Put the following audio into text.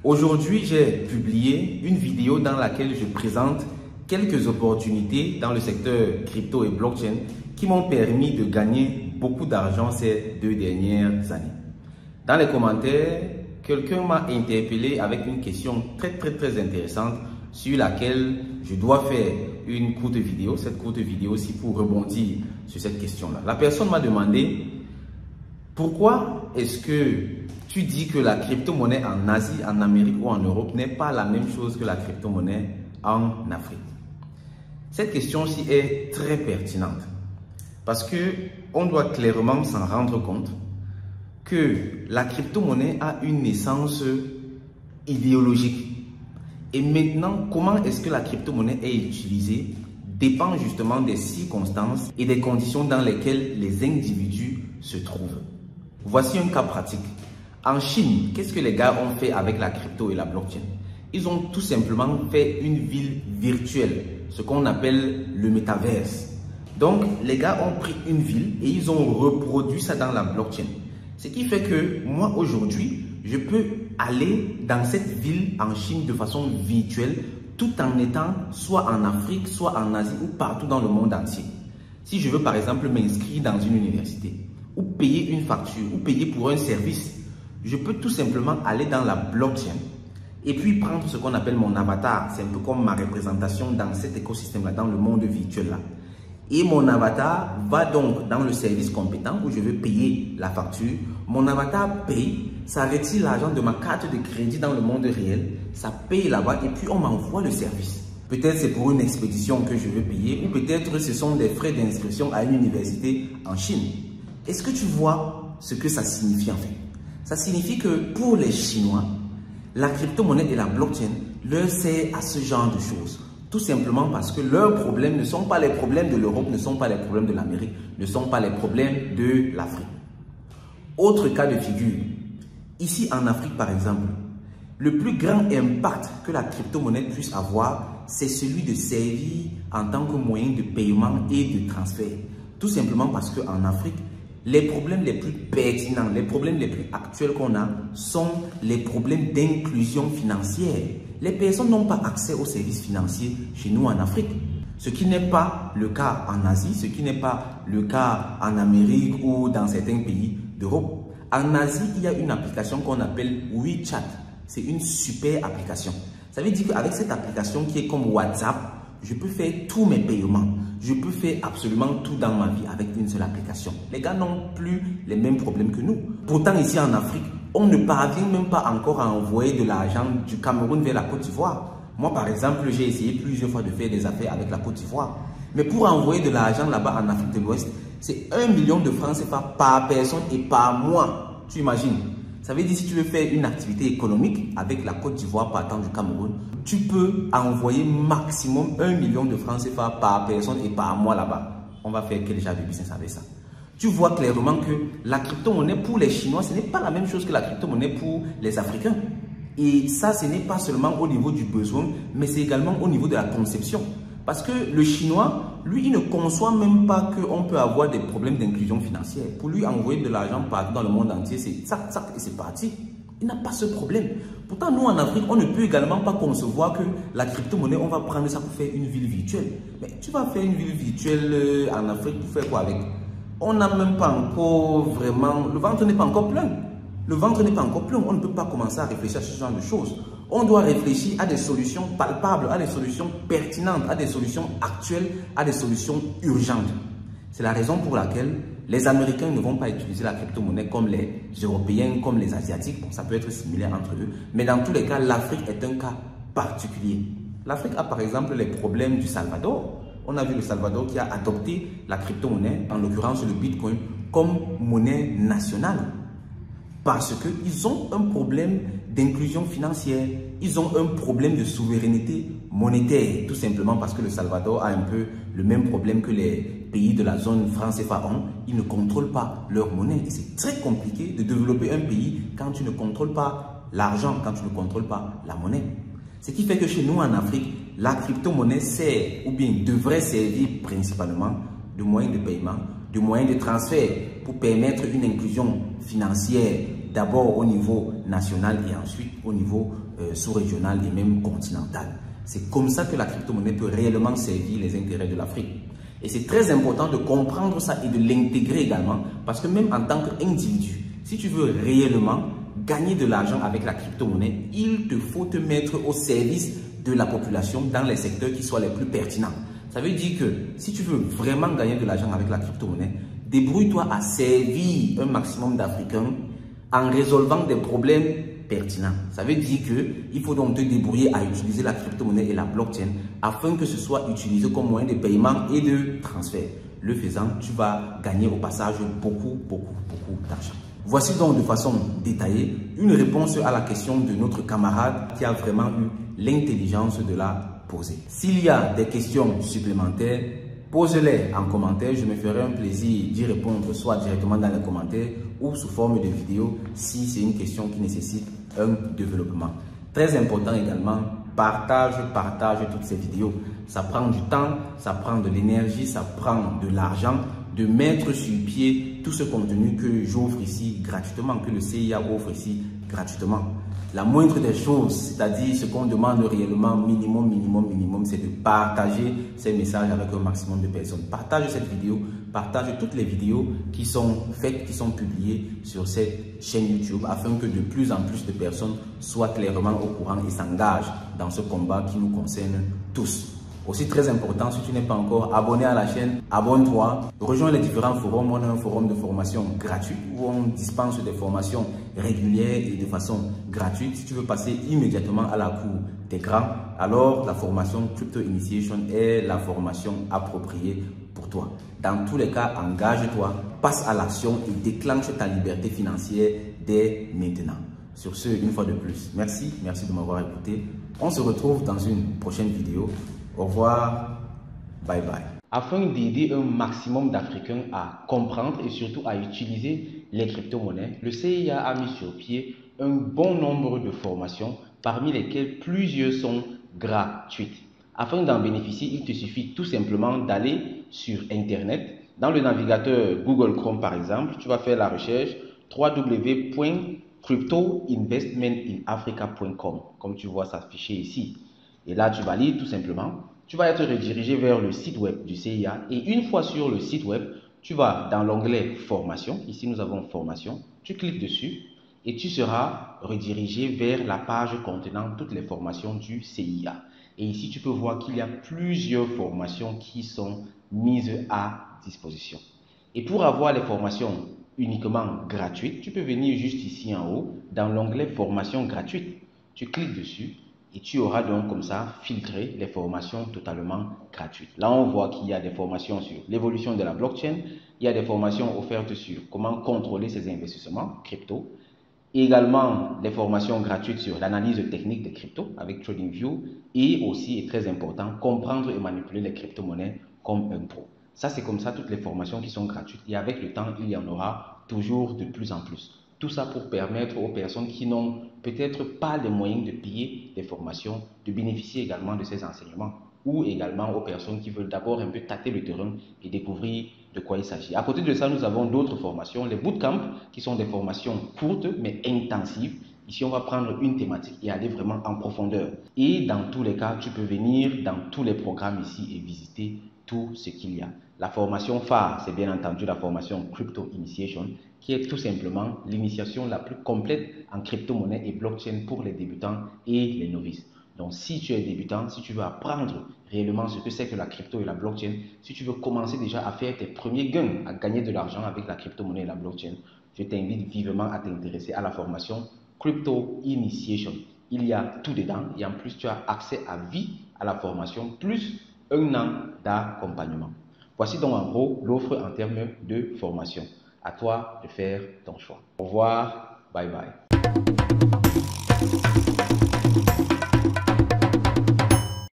Aujourd'hui, j'ai publié une vidéo dans laquelle je présente quelques opportunités dans le secteur crypto et blockchain qui m'ont permis de gagner beaucoup d'argent ces 2 dernières années. Dans les commentaires, quelqu'un m'a interpellé avec une question très intéressante sur laquelle je dois faire une courte vidéo. Cette courte vidéo aussi pour rebondir sur cette question-là. La personne m'a demandé pourquoi est-ce que tu dis que la crypto-monnaie en Asie, en Amérique ou en Europe n'est pas la même chose que la crypto-monnaie en Afrique. Cette question-ci est très pertinente parce que on doit clairement s'en rendre compte que la crypto-monnaie a une naissance idéologique. Et maintenant, comment est-ce que la crypto-monnaie est utilisée dépend justement des circonstances et des conditions dans lesquelles les individus se trouvent. Voici un cas pratique. En Chine, qu'est-ce que les gars ont fait avec la crypto et la blockchain? Ils ont tout simplement fait une ville virtuelle, ce qu'on appelle le métaverse. Donc, les gars ont pris une ville et ils ont reproduit ça dans la blockchain. Ce qui fait que moi, aujourd'hui, je peux aller dans cette ville en Chine de façon virtuelle tout en étant soit en Afrique, soit en Asie ou partout dans le monde entier. Si je veux par exemple m'inscrire dans une université ou payer une facture ou payer pour un service, je peux tout simplement aller dans la blockchain et puis prendre ce qu'on appelle mon avatar. C'est un peu comme ma représentation dans cet écosystème-là, dans le monde virtuel-là. Et mon avatar va donc dans le service compétent où je vais payer la facture. Mon avatar paye, ça retire l'argent de ma carte de crédit dans le monde réel, ça paye là-bas et puis on m'envoie le service. Peut-être c'est pour une expédition que je veux payer ou peut-être ce sont des frais d'inscription à une université en Chine. Est-ce que tu vois ce que ça signifie en fait? Ça signifie que pour les Chinois, la crypto-monnaie et la blockchain leur sert à ce genre de choses. Tout simplement parce que leurs problèmes ne sont pas les problèmes de l'Europe, ne sont pas les problèmes de l'Amérique, ne sont pas les problèmes de l'Afrique. Autre cas de figure, ici en Afrique par exemple, le plus grand impact que la crypto-monnaie puisse avoir, c'est celui de servir en tant que moyen de paiement et de transfert. Tout simplement parce qu'en Afrique, les problèmes les plus pertinents, les problèmes les plus actuels qu'on a sont les problèmes d'inclusion financière. Les personnes n'ont pas accès aux services financiers chez nous en Afrique. Ce qui n'est pas le cas en Asie, ce qui n'est pas le cas en Amérique ou dans certains pays d'Europe. En Asie, il y a une application qu'on appelle WeChat. C'est une super application. Ça veut dire qu'avec cette application qui est comme WhatsApp, je peux faire tous mes paiements. Je peux faire absolument tout dans ma vie avec une seule application. Les gars n'ont plus les mêmes problèmes que nous. Pourtant, ici en Afrique, on ne parvient même pas encore à envoyer de l'argent du Cameroun vers la Côte d'Ivoire. Moi, par exemple, j'ai essayé plusieurs fois de faire des affaires avec la Côte d'Ivoire. Mais pour envoyer de l'argent là-bas en Afrique de l'Ouest, c'est 1 million de francs CFA par personne et par mois. Tu imagines? Ça veut dire si tu veux faire une activité économique avec la Côte d'Ivoire partant du Cameroun, tu peux envoyer maximum 1 million de francs CFA par personne et par mois là-bas. On va faire quel genre de business avec ça? Tu vois clairement que la crypto-monnaie pour les Chinois, ce n'est pas la même chose que la crypto-monnaie pour les Africains. Et ça, ce n'est pas seulement au niveau du besoin, mais c'est également au niveau de la conception. Parce que le Chinois, lui, il ne conçoit même pas qu'on peut avoir des problèmes d'inclusion financière. Pour lui, envoyer de l'argent partout dans le monde entier, c'est ça, et c'est parti. Il n'a pas ce problème. Pourtant, nous, en Afrique, on ne peut également pas concevoir que la crypto-monnaie, on va prendre ça pour faire une ville virtuelle. Mais tu vas faire une ville virtuelle en Afrique pour faire quoi avec? On n'a même pas encore vraiment... Le ventre n'est pas encore plein. Le ventre n'est pas encore plein. On ne peut pas commencer à réfléchir à ce genre de choses. On doit réfléchir à des solutions palpables, à des solutions pertinentes, à des solutions actuelles, à des solutions urgentes. C'est la raison pour laquelle les Américains ne vont pas utiliser la crypto-monnaie comme les Européens, comme les Asiatiques. Bon, ça peut être similaire entre eux. Mais dans tous les cas, l'Afrique est un cas particulier. L'Afrique a par exemple les problèmes du Salvador. On a vu le Salvador qui a adopté la crypto-monnaie, en l'occurrence le Bitcoin, comme monnaie nationale. Parce qu'ils ont un problème d'inclusion financière, ils ont un problème de souveraineté monétaire, tout simplement parce que le Salvador a un peu le même problème que les pays de la zone franc CFA ont. Ils ne contrôlent pas leur monnaie. Et c'est très compliqué de développer un pays quand tu ne contrôles pas l'argent, quand tu ne contrôles pas la monnaie. Ce qui fait que chez nous en Afrique, la crypto-monnaie sert ou bien devrait servir principalement de moyen de paiement, de moyen de transfert pour permettre une inclusion financière d'abord au niveau national et ensuite au niveau sous-régional et même continental. C'est comme ça que la crypto-monnaie peut réellement servir les intérêts de l'Afrique. Et c'est très important de comprendre ça et de l'intégrer également parce que même en tant qu'individu, si tu veux réellement gagner de l'argent avec la crypto-monnaie, il te faut te mettre au service de la population dans les secteurs qui soient les plus pertinents. Ça veut dire que si tu veux vraiment gagner de l'argent avec la crypto-monnaie, débrouille-toi à servir un maximum d'Africains en résolvant des problèmes pertinents. Ça veut dire qu'il faut donc te débrouiller à utiliser la crypto-monnaie et la blockchain afin que ce soit utilisé comme moyen de paiement et de transfert. Le faisant, tu vas gagner au passage beaucoup d'argent. Voici donc de façon détaillée une réponse à la question de notre camarade qui a vraiment eu l'intelligence de la poser. S'il y a des questions supplémentaires, pose-les en commentaire. Je me ferai un plaisir d'y répondre soit directement dans les commentaires ou sous forme de vidéo si c'est une question qui nécessite un développement. Très important également, partage toutes ces vidéos. Ça prend du temps, ça prend de l'énergie, ça prend de l'argent de mettre sur pied tout ce contenu que j'offre ici gratuitement, que le CIA offre ici gratuitement. La moindre des choses, c'est-à-dire ce qu'on demande réellement, minimum, c'est de partager ces messages avec un maximum de personnes. Partage cette vidéo, partage toutes les vidéos qui sont faites, qui sont publiées sur cette chaîne YouTube afin que de plus en plus de personnes soient clairement au courant et s'engagent dans ce combat qui nous concerne tous. Aussi très important, si tu n'es pas encore abonné à la chaîne, abonne-toi, rejoins les différents forums. On a un forum de formation gratuit où on dispense des formations régulières et de façon gratuite. Si tu veux passer immédiatement à la cour des grands, alors la formation Crypto Initiation est la formation appropriée pour toi. Dans tous les cas, engage-toi, passe à l'action et déclenche ta liberté financière dès maintenant. Sur ce, une fois de plus, merci de m'avoir écouté. On se retrouve dans une prochaine vidéo. Au revoir, bye bye. Afin d'aider un maximum d'Africains à comprendre et surtout à utiliser les crypto-monnaies, le CIA a mis sur pied un bon nombre de formations, parmi lesquelles plusieurs sont gratuites. Afin d'en bénéficier, il te suffit tout simplement d'aller sur Internet. Dans le navigateur Google Chrome par exemple, tu vas faire la recherche www.cryptoinvestmentinafrica.com, comme tu vois s'afficher ici. Et là, tu valides tout simplement. Tu vas être redirigé vers le site web du CIA. Et une fois sur le site web, tu vas dans l'onglet Formation. Ici, nous avons Formation. Tu cliques dessus et tu seras redirigé vers la page contenant toutes les formations du CIA. Et ici, tu peux voir qu'il y a plusieurs formations qui sont mises à disposition. Et pour avoir les formations uniquement gratuites, tu peux venir juste ici en haut dans l'onglet Formation gratuite. Tu cliques dessus. Et tu auras donc comme ça filtré les formations totalement gratuites. Là, on voit qu'il y a des formations sur l'évolution de la blockchain. Il y a des formations offertes sur comment contrôler ses investissements crypto. Également, des formations gratuites sur l'analyse technique des cryptos avec TradingView. Et aussi, et très important, comprendre et manipuler les crypto-monnaies comme un pro. Ça, c'est comme ça toutes les formations qui sont gratuites. Et avec le temps, il y en aura toujours de plus en plus. Tout ça pour permettre aux personnes qui n'ont peut-être pas les moyens de payer des formations, de bénéficier également de ces enseignements. Ou également aux personnes qui veulent d'abord un peu tâter le terrain et découvrir de quoi il s'agit. À côté de ça, nous avons d'autres formations, les bootcamps, qui sont des formations courtes mais intensives. Ici, on va prendre une thématique et aller vraiment en profondeur. Et dans tous les cas, tu peux venir dans tous les programmes ici et visiter tout ce qu'il y a. La formation phare, c'est bien entendu la formation Crypto Initiation, qui est tout simplement l'initiation la plus complète en crypto-monnaie et blockchain pour les débutants et les novices. Donc, si tu es débutant, si tu veux apprendre réellement ce que c'est que la crypto et la blockchain, si tu veux commencer déjà à faire tes premiers gains, à gagner de l'argent avec la crypto-monnaie et la blockchain, je t'invite vivement à t'intéresser à la formation Crypto Initiation. Il y a tout dedans et en plus, tu as accès à vie à la formation, plus un an d'accompagnement. Voici donc en gros l'offre en termes de formation. À toi de faire ton choix. Au revoir, bye bye.